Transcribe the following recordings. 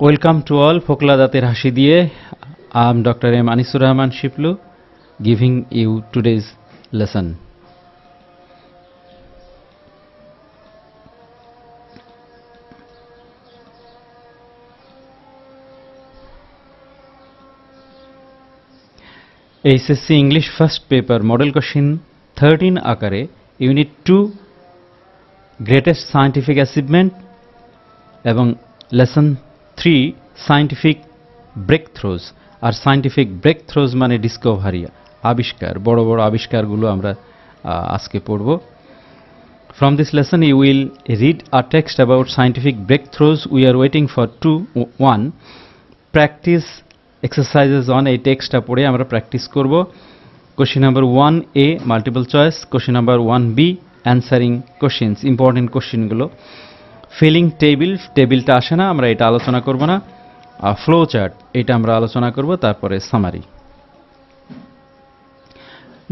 Welcome to all Phokla Dater Hashi Diye. I am Dr. M. Anisur Rahman Shiplu giving you today's lesson. SSC English first paper model question 13 akare unit 2 greatest scientific achievement এবং lesson 3 scientific breakthroughs আর scientific breakthroughs মানে Discovery আবিষ্কার বড় বড় আবিষ্কারগুলো আমরা আজকে পড়ব. From this lesson you will read a text about scientific breakthroughs. We are waiting for 1 practice exercises on এই টেক্সটটা পড়ে আমরা প্র্যাকটিস করব. Question number 1A multiple choice, question number 1B answering questions, important question গুলো. Feeling টেবিলটা আসে না, আমরা এটা আলোচনা করব না. ফ্লো চার্ট এটা আমরা আলোচনা করব, তারপরে summary.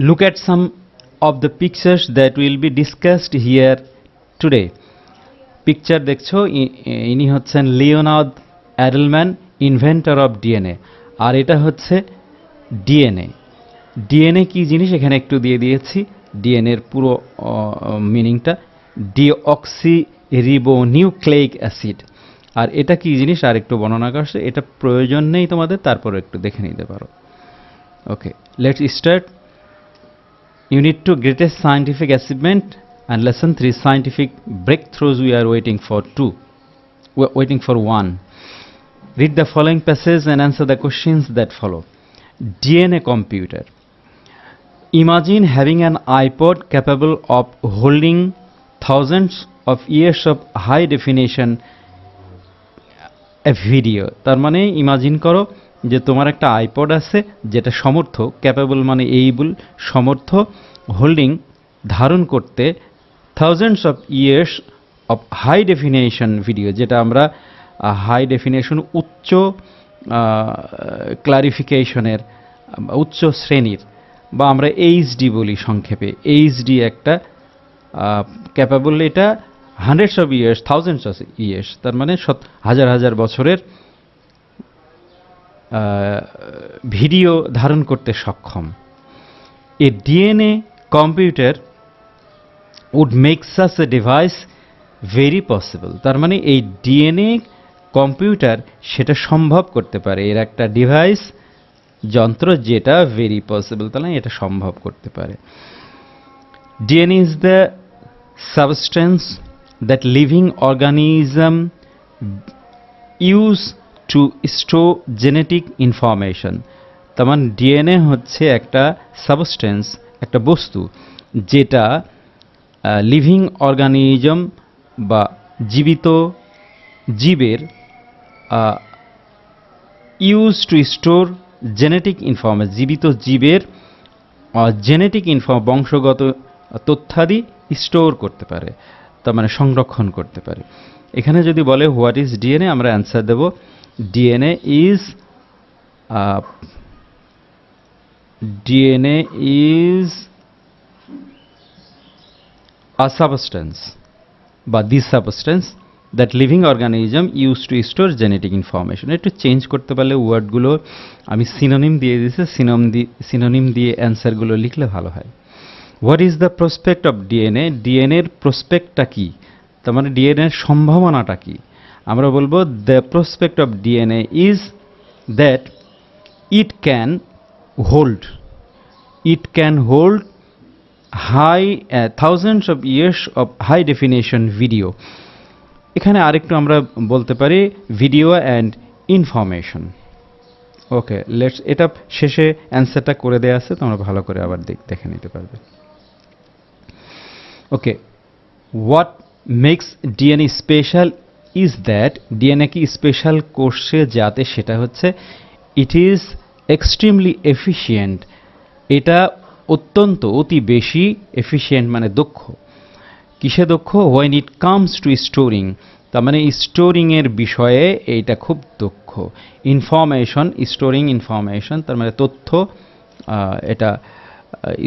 Look at some of the pictures that will be discussed here today. Picture দেখছো, ইনি হচ্ছেন লিওনার্দ অ্যাডেলম্যান, ইনভেন্টর অফ ডিএনএ. আর এটা হচ্ছে ডিএনএ. ডিএনএ কি জিনিস এখানে একটু দিয়ে দিয়েছি. ডিএনএর পুরো মিনিংটা ডিঅক্সিরিবোনিউক্লেইক অ্যাসিড. আর এটা কি জিনিস আর একটু বর্ণনা করছে, এটা প্রয়োজন নেই তোমাদের, তারপরে একটু দেখে নিতে পারো. ওকে, let's start. Unit 2 greatest scientific achievement and lesson 3 scientific breakthroughs. We are waiting for 2. We are waiting for 1. Read the following passage and answer the questions that follow. DNA computer. Imagine having an iPod capable of holding thousands of years of high definition video. তার মানে imagine করো যে তোমার একটা iPod আছে যেটা সমর্থ, capable মানে এইবল, সমর্থ, হোল্ডিং ধারণ করতে thousands of years of high definition video, যেটা আমরা হাই ডেফিনেশন উচ্চ ক্লারিফিকেশনের উচ্চ শ্রেণীর, বা আমরা এইচডি বলি সংক্ষেপে. এইচডি একটা ক্যাপেবল, এটা hundreds of years, thousands of years, তার মানে হাজার হাজার বছরের ভিডিও ধারণ করতে সক্ষম. A DNA computer would make such a device very possible. তার মানে এই ডিএনএ কম্পিউটার সেটা সম্ভব করতে পারে, এর একটা ডিভাইস, যন্ত্র, যেটা ভেরি পসিবল, তাহলে এটা সম্ভব করতে পারে. DNA is the substance that living organism use to store genetic information. তার মানে ডিএনএ হচ্ছে একটা সাবস্টেন্স, একটা বস্তু, যেটা লিভিং অর্গানিজম বা জীবিত জীবের use to store genetic information, জীবিত জীবের জেনেটিক বংশগত তথ্যাদি স্টোর করতে পারে, তার মানে সংরক্ষণ করতে পারে. এখানে যদি বলে হোয়াট ইজ ডিএনএ, আমরা অ্যান্সার দেব DNA is a substance, but this substance that living organism used to store genetic information. একটু চেঞ্জ করতে পারলে ওয়ার্ডগুলো, আমি সিনোনিম দিয়ে দিয়েছি, সিনোনিম দিয়ে অ্যান্সারগুলো লিখলে ভালো হয়. What is the prospect of DNA? ডিএনএর প্রসপেক্টটা কি, তার মানে ডিএনএর সম্ভাবনাটা কি? আমরা বলবো the prospect of DNA is that it can hold high thousands of years of high definition video. এখানে আরেকটু আমরা বলতে পারি video and information. Okay, let's, এটা শেষে অ্যান্সারটা করে দেওয়া আছে, তোমরা ভালো করে আবার দেখে নিতে পারবে. Okay, what makes DNA special is that, DNA কি স্পেশাল করছে যাতে, সেটা হচ্ছে ইট ইজ এক্সট্রিমলি এফিশিয়েন্ট. এটা অত্যন্ত অতি বেশি এফিশিয়েন্ট মানে দক্ষ. কিসে দক্ষ? When it comes to storing, তার মানে স্টোরিংয়ের বিষয়ে এইটা খুব দক্ষ. ইনফরমেশন, স্টোরিং ইনফরমেশন, তার মানে তথ্য এটা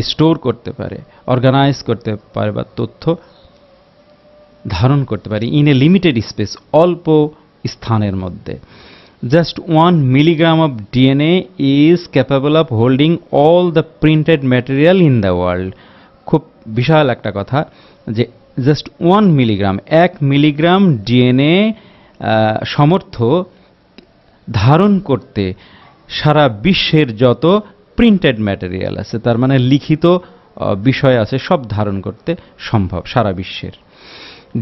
স্টোর করতে পারে, অর্গানাইজ করতে পারে, বা তথ্য ধারণ করতে পারে ইন এ লিমিটেড স্পেস, অল্প স্থানের মধ্যে। Just 1 milligram of DNA is capable of holding all the printed material in the world. খুব বিশাল একটা কথা যে জাস্ট 1 মিলিগ্রাম, 1 মিলিগ্রাম ডিএনএ সমর্থ ধারণ করতে সারা বিশ্বের যত প্রিন্টেড ম্যাটেরিয়াল আছে, তার মানে লিখিত বিষয় আছে, সব ধারণ করতে সম্ভব সারা বিশ্বের।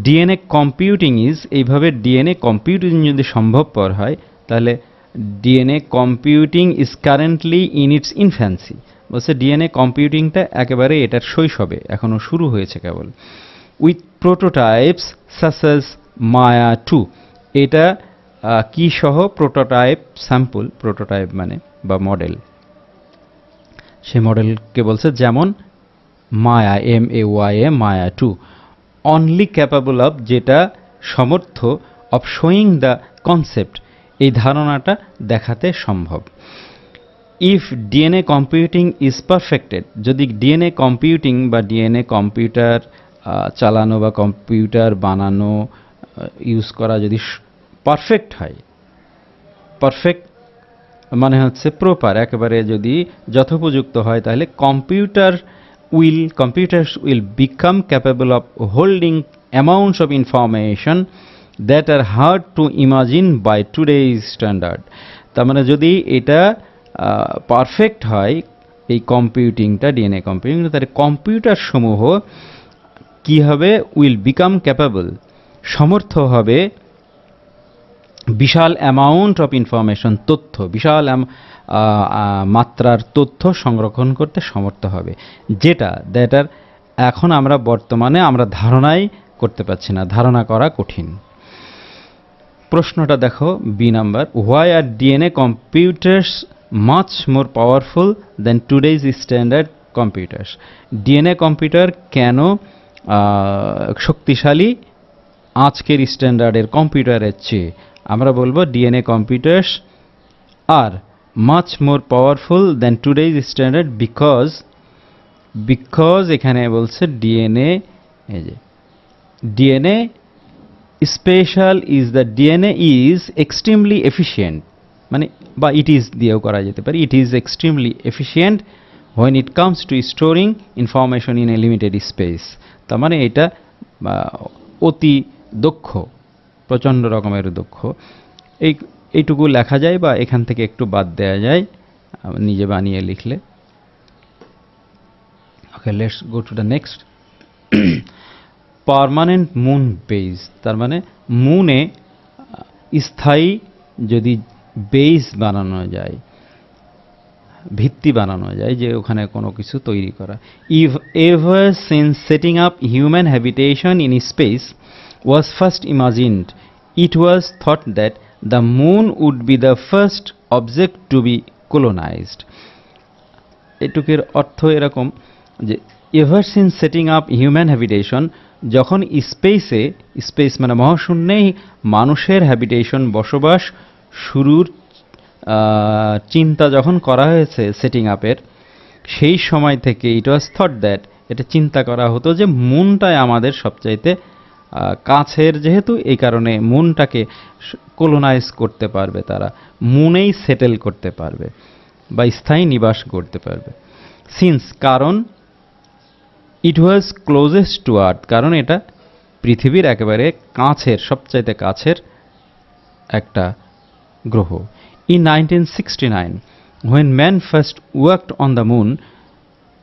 ডিএনএ কম্পিউটিং ইজ, এইভাবে ডিএনএ কম্পিউটিং যদি সম্ভবপর হয় তাহলে DNA computing is currently in it's infancy. বলছে ডিএনএ কম্পিউটিংটা একেবারে এটার শৈশবে, এখনো শুরু হয়েছে কেবল। উইথ প্রোটোটাইপস সাচ অ্যাজ মায়া 2, এটা কি সহ? প্রোটোটাইপ, স্যাম্পল, প্রোটোটাইপ মানে বা মডেল, সে মডেলকে বলছে যেমন মায়া, MAYA, Maya 2, only capable of, যেটা সমর্থ, অফ শোয়িং দ্য কনসেপ্ট, এই ধারণাটা দেখাতে সম্ভব। If DNA computing is perfected, যদি ডিএনএ কম্পিউটিং বা ডিএনএ কম্পিউটার চালানো বা কম্পিউটার বানানো, ইউজ করা যদি পারফেক্ট হয়, পারফেক্ট মানে হচ্ছে প্রপার, একেবারে যদি যথোপযুক্ত হয়, তাহলে computers will become capable of holding amounts of information that are hard to imagine by today's standard. তার মানে যদি এটা পারফেক্ট হয়, এই কম্পিউটিংটা, ডিএনএ কম্পিউটিং, তাহলে কম্পিউটার সমূহ কি হবে? উইল বিকাম ক্যাপেবল, সমর্থ হবে বিশাল অ্যামাউন্ট অফ ইনফরমেশন, তথ্য, বিশাল মাত্রার তথ্য সংরক্ষণ করতে সমর্থ হবে, যেটা দ্যাটার এখন আমরা বর্তমানে আমরা ধারণাই করতে পারছি না, ধারণা করা কঠিন। প্রশ্নটা দেখো, B number, why are DNA computers much more powerful than today's standard computers? DNA computer কেন শক্তিশালী আজকের স্ট্যান্ডার্ডের কম্পিউটারের চেয়ে? আমরা বলবো DNA computers are much more powerful than today's standard because এখানে বলছে ডিএনএ, এই যে DNA special is the DNA is extremely efficient, মানে বা ইট ইজ দিয়েও করা যেতে পারে, it is extremely efficient when it comes to storing information in a limited space. তার মানে এটা অতি দক্ষ, প্রচণ্ড রকমের দক্ষ। এইটুকু লেখা যায় বা এখান থেকে একটু বাদ দেওয়া যায় নিজে বানিয়ে লিখলে। Okay, let's go to the next. Permanent moon base, তার মানে মুনে স্থায়ী যদি বেজ বানানো যায়, ভিত্তি বানানো যায়, যে ওখানে কোনো কিছু তৈরি করা। ইভ ever since setting up human habitation in space was first imagined, it was thought that the moon would be the first object to be colonized. এটুকের অর্থ এরকম যে ever since setting up human habitation, যখন space মানে মহাশূন্যেই মানুষের habitation, বসবাস শুরুর চিন্তা যখন করা হয়েছে সেটিং আপের, সেই সময় থেকে ইট ওয়াজ থট দ্যাট, এটা চিন্তা করা হতো যে মুনটাই আমাদের সবচাইতে কাছের, যেহেতু এই কারণে মুনটাকে কোলোনাইজ করতে পারবে, তারা মুনেই সেটেল করতে পারবে বা স্থায়ী নিবাস করতে পারবে। সিন্স, কারণ, ইট ওয়াজ ক্লোজেস্ট টু আর্থ, কারণ এটা পৃথিবীর একেবারে কাছের, সবচাইতে কাছের একটা গ্রহ। In 1969 when man first worked on the moon,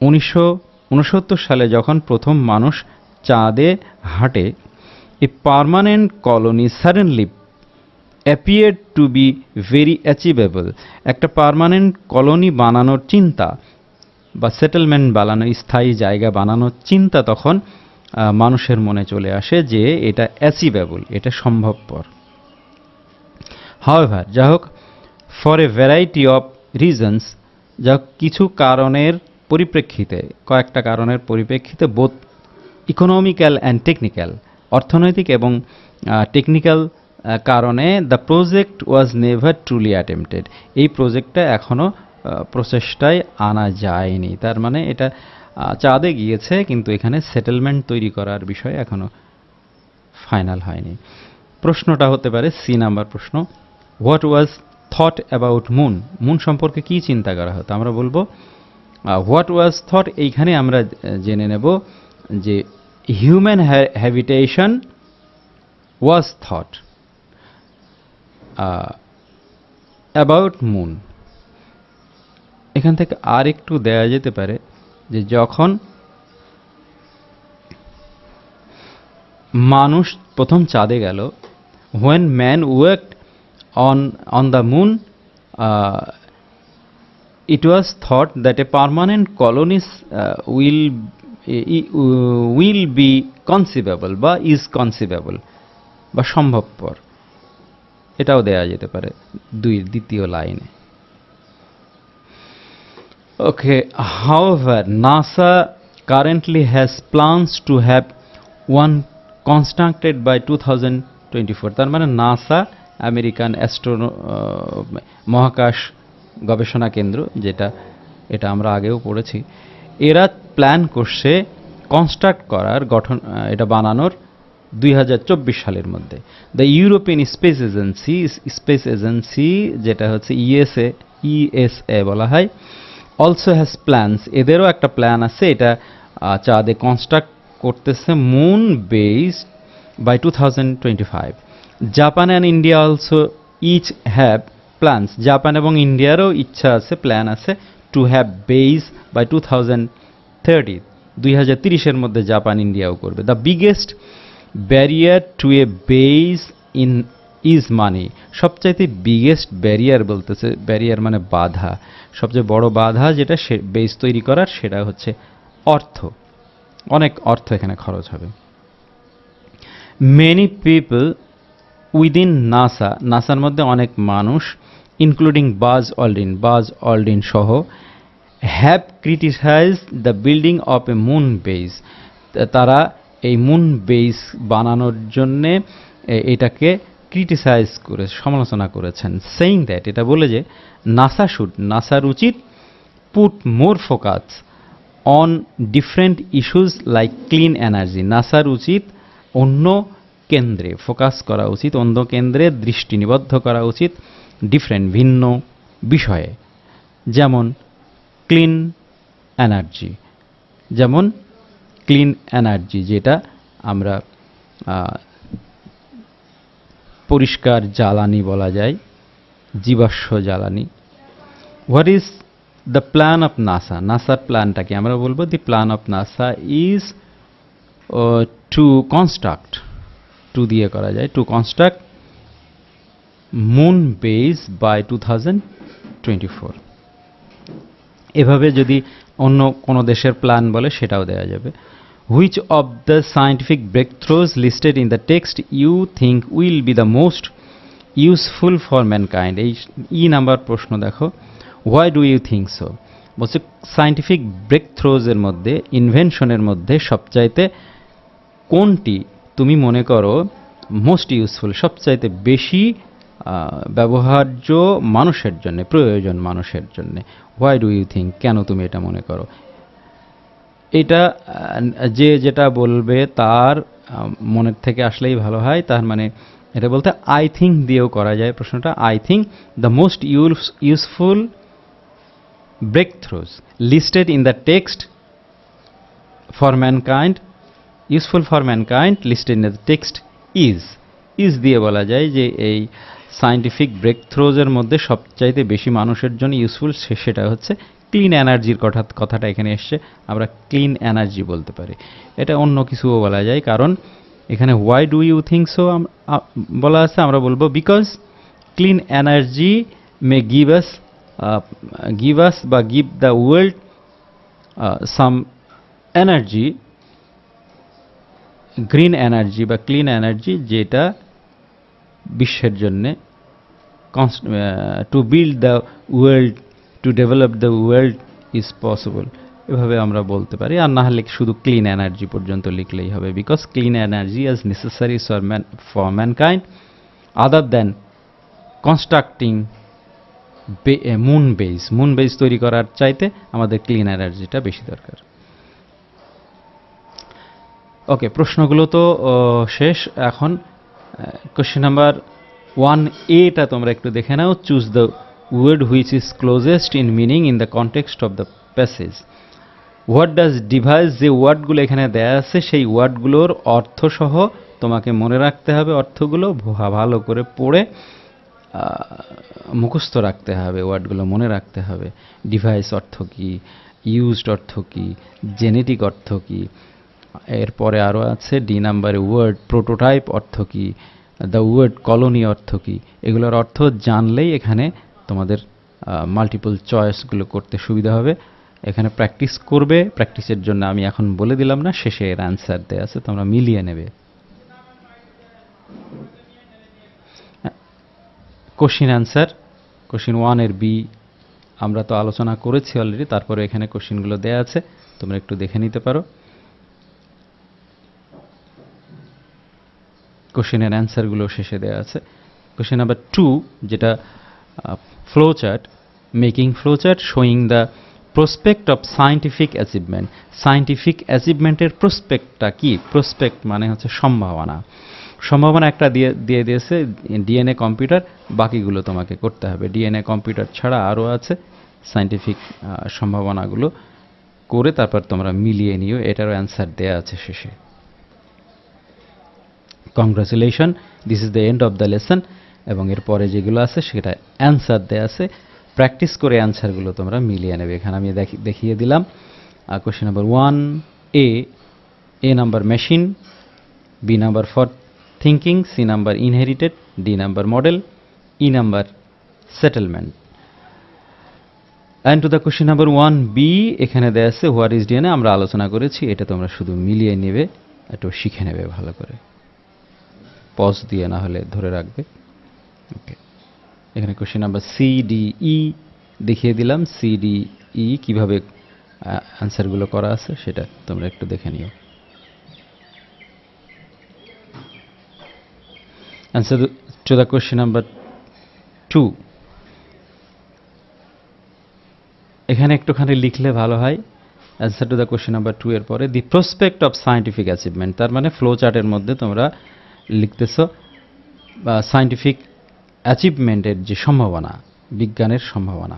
1969 সালে যখন প্রথম মানুষ চাঁদে হাঁটে, a permanent colony suddenly appeared to be very achievable. একটা পার্মানেন্ট কলোনি বানানোর চিন্তা বা সেটেলমেন্ট বানানো, স্থায়ী জায়গা বানানোর চিন্তা তখন মানুষের মনে চলে আসে যে এটা অ্যাচিভেবল, এটা সম্ভবপর। হাউএভার, যা হোক, for a variety of reasons, যা কিছু কারণের পরিপ্রেক্ষিতে, কয়েকটা কারণের পরিপ্রেক্ষিতে, বোথ ইকোনমিক্যাল অ্যান্ড টেকনিক্যাল, অর্থনৈতিক এবং টেকনিক্যাল কারণে, the project was never truly attempted, এই প্রজেক্টটা এখনও প্রচেষ্টায় আনা যায়নি। তার মানে এটা চাঁদে গিয়েছে কিন্তু এখানে সেটেলমেন্ট তৈরি করার বিষয় এখনও ফাইনাল হয়নি। প্রশ্নটা হতে পারে সি নাম্বার প্রশ্ন, what was thought about moon, moon সম্পর্কে কি চিন্তা করা হতো? আমরা বলবো হোয়াট ওয়াজ থট, এইখানে আমরা জেনে নেব যে human habitation was thought about moon. এখান থেকে আর একটু দেয়া যেতে পারে যে যখন মানুষ প্রথম চাঁদে গেল, when man worked on the moon, it was thought that a permanent colonies will be conceivable বা is conceivable বা সম্ভবপর, এটাও দেয়া যেতে পারে দ্বিতীয় লাইনে। Okay, however, NASA currently has plans to have one constructed by 2024. তার মানে নাসা, আমেরিকান মহাকাশ গবেষণা কেন্দ্র, এটা আমরা আগেও পড়েছি, এরা প্ল্যান করছে কনস্ট্রাক্ট করার, এটা বানানোর 2024 সালের মধ্যে। দ্য ইউরোপিয়ান স্পেস এজেন্সি যেটা হচ্ছে ইএসএ বলা হয়, অলসো হ্যাজ প্ল্যানস, এদেরও একটা প্ল্যান আছে, এটা চাঁদে কনস্ট্রাক্ট করতেছে moon base by 2025। Japan and India also each have plans, Japan এবং ইন্ডিয়ারও ইচ্ছা আছে, প্ল্যান আছে টু হ্যাভ বেস বাই 2030, 2030-এর মধ্যে জাপান ইন্ডিয়াও করবে। The biggest barrier to a base is money, সবচাইতে বিগেস্ট ব্যারিয়ার বলতেছে, ব্যারিয়ার মানে বাধা, সবচেয়ে বড় বাধা যেটা বেস তৈরি করার, সেটা হচ্ছে অর্থ, অনেক অর্থ এখানে খরচ হবে। মেনি পিপল উইদিন নাসা, নাসার মধ্যে অনেক মানুষ, ইনক্লুডিং বাজ অল্ড্রিন সহ, have criticise the building of a moon base, তারা এই মুন বেস বানানোর জন্যে এটাকে ক্রিটিসাইজ করে সমালোচনা করেছেন, সেইং দ্যাট, এটা বলে যে নাসার উচিত put more focus on different issues like clean energy, নাসার উচিত অন্য কেন্দ্রে ফোকাস করা উচিত, অন্য কেন্দ্রে দৃষ্টি নিবদ্ধ করা উচিত ভিন্ন বিষয়ে, যেমন ক্লিন এনার্জি, যেটা আমরা পরিষ্কার জ্বালানি বলা যায়, জীবাশ্ম জ্বালানি। What is the plan of NASA, নাসার প্ল্যানটা কি? আমরা বলবো the plan of NASA is to construct, to দিয়ে করা যায়, to construct moon base by 2024। এভাবে যদি অন্য কোনো দেশের প্ল্যান বলে সেটাও দেওয়া যাবে। Which of the scientific breakthroughs listed in the text you think will be the most useful for mankind, এই নাম্বার প্রশ্ন দেখো, why do you think so, বলছে সায়েন্টিফিক ব্রেকথ্রোজের মধ্যে, ইনভেনশনের মধ্যে সবচাইতে কোনটি তুমি মনে করো মোস্ট ইউজফুল, সবচাইতে বেশি ব্যবহার্য মানুষের জন্য, প্রয়োজন মানুষের জন্য, হোয়াই ডু ইউ থিঙ্ক, কেন তুমি এটা মনে করো? এটা যেটা বলবে তার মনের থেকে আসলেই ভালো হয়, তার মানে এটা বলতে আই থিঙ্ক দিয়েও করা যায় প্রশ্নটা। I think the most useful breakthroughs listed in the text for mankind, useful for mankind listed in the text is দিয়ে বলা যায় যে এই সায়েন্টিফিক ব্রেকথ্রোজের মধ্যে সবচাইতে বেশি মানুষের জন্য ইউজফুল সেটা হচ্ছে ক্লিন এনার্জির কথাটা এখানে এসছে, আমরা ক্লিন এনার্জি বলতে পারি। এটা অন্য কিছুও বলা যায়, কারণ এখানে why do you think so বলা আছে, আমরা বলবো because clean energy may give us বা give the world some energy, green energy বা ক্লিন এনার্জি, যেটা বিশ্বের জন্যে to build the world, to develop the world is possible, এভাবে আমরা বলতে পারি। আর না হলে শুধু ক্লিন এনার্জি পর্যন্ত লিখলেই হবে, because clean energy is necessary for mankind other than constructing moon base তৈরি করার চাইতে আমাদের ক্লিন এনার্জিটা বেশি দরকার। ওকে, প্রশ্নগুলো তো শেষ। এখন কোশ্চেন নাম্বার 1A টা তোমরা একটু দেখে নাও। Choose the word which is closest in meaning in the context of the passage. What does device, যে ওয়ার্ডগুলো এখানে দেয়া আছে সেই ওয়ার্ডগুলোর অর্থসহ তোমাকে মনে রাখতে হবে, অর্থগুলো ভালো করে পড়ে মুখস্থ রাখতে হবে, ওয়ার্ডগুলো মনে রাখতে হবে। ডিভাইস অর্থ কী, ইউজড অর্থ কী, জেনেটিক অর্থ কী। এরপরে আরও আছে ডি নাম্বারে ওয়ার্ড প্রোটোটাইপ অর্থ কী, দ্য ওয়ার্ড কলোনি অর্থ কী। এগুলোর অর্থ জানলেই এখানে তোমাদের মাল্টিপল চয়েসগুলো করতে সুবিধা হবে। এখানে প্র্যাকটিস করবে, প্র্যাকটিসের জন্য আমি এখন বলে দিলাম না, শেষে এর অ্যান্সার দেওয়া আছে, তোমরা মিলিয়ে নেবে। কোশ্চিন অ্যান্সার, কোশ্চিন 1 এর বি আমরা তো আলোচনা করেছি অলরেডি, তারপরে এখানে কোশ্চিনগুলো দেয়া আছে, তোমরা একটু দেখে নিতে পারো। কোশ্চিনের অ্যান্সারগুলো শেষে দেওয়া আছে। কোশ্চিন নাম্বার 2, যেটা flow chart, making flow chart showing the prospect of scientific achievement. Scientific অ্যাচিভমেন্টের প্রসপেক্টটা কি? প্রসপেক্ট মানে হচ্ছে সম্ভাবনা। সম্ভাবনা একটা দিয়ে দিয়েছে ডিএনএ কম্পিউটার, বাকিগুলো তোমাকে করতে হবে। ডিএনএ কম্পিউটার ছাড়া আরও আছে, সায়েন্টিফিক সম্ভাবনাগুলো করে তারপর তোমরা মিলিয়ে নিও, এটারও অ্যান্সার দেয়া আছে শেষে। Congratulation, this is the end of the lesson. এবং এরপরে যেগুলো আছে সেটা অ্যান্সার দেয়া আছে, প্র্যাকটিস করে অ্যান্সারগুলো তোমরা মিলিয়ে নেবে। এখানে আমি দেখিয়ে দিলাম। Question number 1A, A number machine, B number for thinking, C number inherited, D number model, E number settlement. And to the question number 1B, এখানে দেয়া আছে হোয়াট ইজ ডিএনএ, আমরা আলোচনা করেছি, এটা তোমরা শুধু মিলিয়ে নেবে, একটু শিখে নেবে ভালো করে, পজ দিয়ে না হলে ধরে রাখবে। ওকে, এখানে কোশ্চেন নাম্বার CDE দেখিয়ে দিলাম। CDE কিভাবে অ্যান্সারগুলো করা আছে সেটা তোমরা একটু দেখে নিও। Answer to the question number 2, এখানে একটুখানি লিখলে ভালো হয়। Answer to the question number 2 এর পরে দি প্রসপেক্ট অফ সায়েন্টিফিক অ্যাচিভমেন্ট, তার মানে ফ্লো চার্টের মধ্যে তোমরা লিখতেছো সায়েন্টিফিক অ্যাচিভমেন্টের যে সম্ভাবনা, বিজ্ঞানের সম্ভাবনা।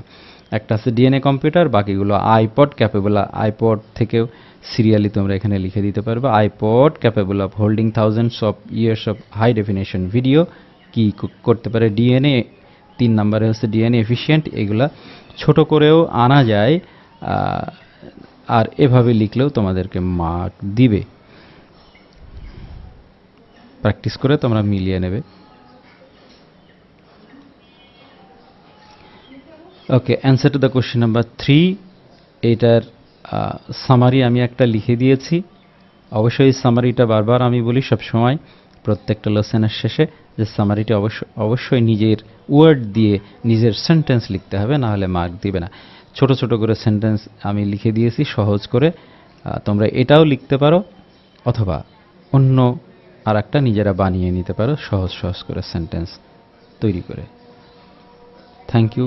একটা আছে ডিএনএ কম্পিউটার, বাকিগুলো আইপড ক্যাপেবল। আইপড থেকেও সিরিয়ালি তোমরা এখানে লিখে দিতে পারবে। IPod capable of holding thousands of years of high definition video, কি করতে পারে? ডিএনএ। 3 নম্বরে হচ্ছে ডিএনএ এফিশিয়েন্ট। এগুলা ছোট করেও আনা যায়, আর এভাবে লিখলেও তোমাদেরকে মার্ক দিবে। প্র্যাকটিস করে তোমরা মিলিয়ে নেবে। Okay, answer to the question number 3, এটার সামারি আমি একটা লিখে দিয়েছি। অবশ্যই সামারিটা বারবার আমি বলি সবসময় প্রত্যেকটা লেসনের শেষে, যে সামারিটা অবশ্যই নিজের ওয়ার্ড দিয়ে নিজের সেন্টেন্স লিখতে হবে, না হলে মার্ক দিবে না। ছোট ছোট করে সেন্টেন্স আমি লিখে দিয়েছি সহজ করে, তোমরা এটাও লিখতে পারো, অথবা অন্য আর একটা নিজেরা বানিয়ে নিতে পারো সহজ সহজ করে সেন্টেন্স তৈরি করে। থ্যাংক ইউ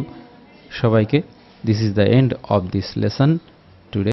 সবাইকে। This is the end of this lesson.